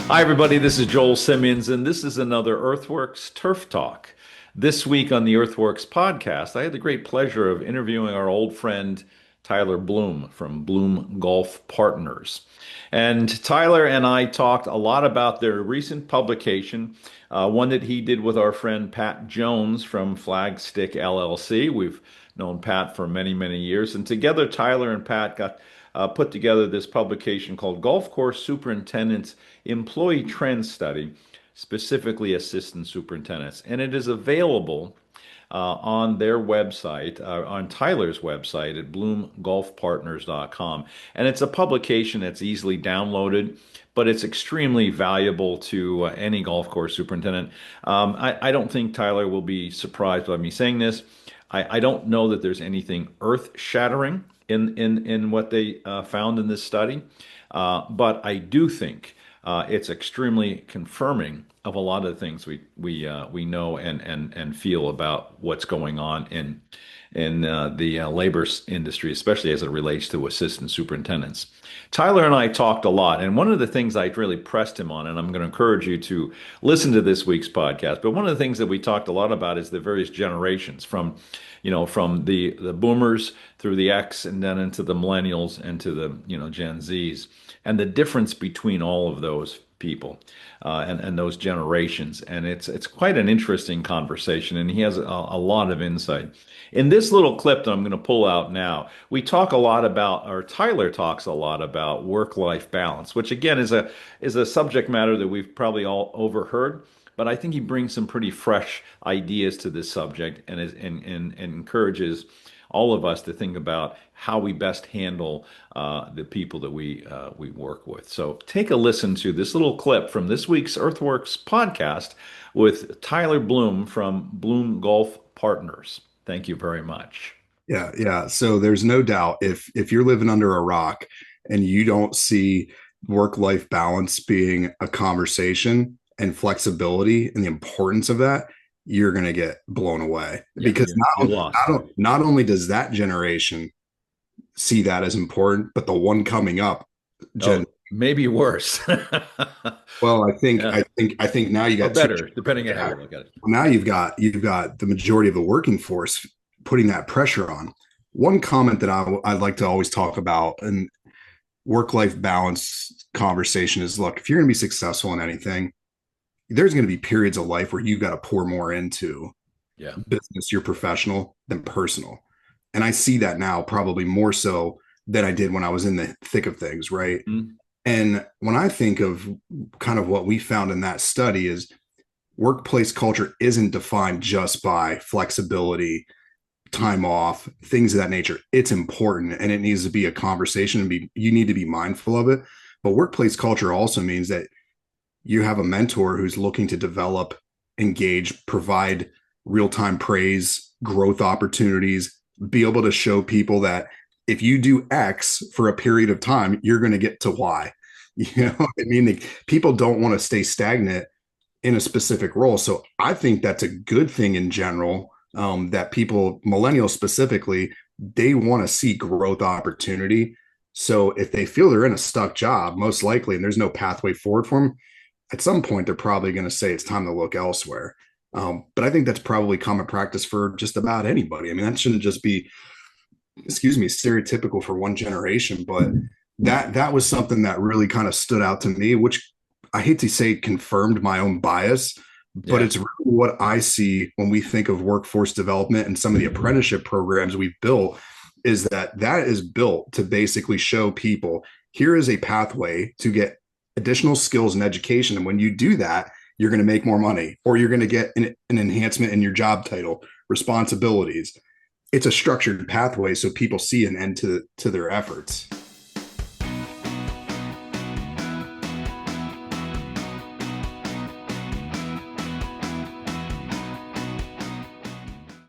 Hi, everybody. This is Joel Simmons, and this is another EarthWorks Turf Talk. This week on the EarthWorks podcast, I had the great pleasure of interviewing our old friend Tyler Bloom from Bloom Golf Partners. And Tyler and I talked a lot about their recent publication, one that he did with our friend Pat Jones from Flagstick LLC. We've known Pat for many, many years, and together Tyler and Pat got put together this publication called Golf Course Superintendent's Employee Trend Study, specifically assistant superintendents. And it is available on their website, on Tyler's website at bloomgolfpartners.com. And it's a publication that's easily downloaded, but it's extremely valuable to any golf course superintendent. I don't think Tyler will be surprised by me saying this. I don't know that there's anything earth-shattering in what they found in this study, but I do think it's extremely confirming of a lot of the things we know and feel about what's going on in the labor industry, especially as it relates to assistant superintendents. Tyler and I talked a lot, and one of the things I really pressed him on, and I'm going to encourage you to listen to this week's podcast, but one of the things that we talked a lot about is the various generations from the boomers through the X and then into the millennials and to the Gen Zs, and the difference between all of those people and those generations. And it's quite an interesting conversation, and he has a lot of insight. In this little clip that I'm going to pull out now, we talk a lot about, or Tyler talks a lot about work-life balance, which again is a subject matter that we've probably all overheard. But I think he brings some pretty fresh ideas to this subject and encourages all of us to think about how we best handle the people that we work with. So take a listen to this little clip from this week's EarthWorks podcast with Tyler Bloom from Bloom Golf Partners. Thank you very much. Yeah. So there's no doubt if you're living under a rock and you don't see work-life balance being a conversation and flexibility and the importance of that, you're going to get blown away. Yeah, Because you're lost. not only does that generation see that as important, but the one coming up, Oh, maybe worse. well, Yeah. I think now you Or got better, depending on how you look at it. now you've got the majority of the working force putting that pressure on. One comment that I'd like to always talk about in work-life balance conversation is, look, if you're going to be successful in anything, there's going to be periods of life where you've got to pour more into Yeah. business, your professional, than personal. And I see that now probably more so than I did when I was in the thick of things, right? Mm. And when I think of kind of what we found in that study is workplace culture isn't defined just by flexibility, time off, things of that nature. It's important and it needs to be a conversation and you need to be mindful of it. But workplace culture also means that you have a mentor who's looking to develop, engage, provide real-time praise, growth opportunities, be able to show people that if you do X for a period of time, you're going to get to Y. You know what I mean? People don't want to stay stagnant in a specific role. So I think that's a good thing in general, that people, millennials specifically, they want to see growth opportunity. So if they feel they're in a stuck job, most likely, and there's no pathway forward for them, at some point, they're probably going to say it's time to look elsewhere. But I think that's probably common practice for just about anybody. I mean, that shouldn't just be, stereotypical for one generation, but that was something that really kind of stood out to me, which I hate to say confirmed my own bias, but Yeah. it's really what I see when we think of workforce development and some of the apprenticeship programs we've built, is that is built to basically show people here is a pathway to get additional skills and education. And when you do that, you're going to make more money, or you're going to get an enhancement in your job title, responsibilities. It's a structured pathway so people see an end to their efforts.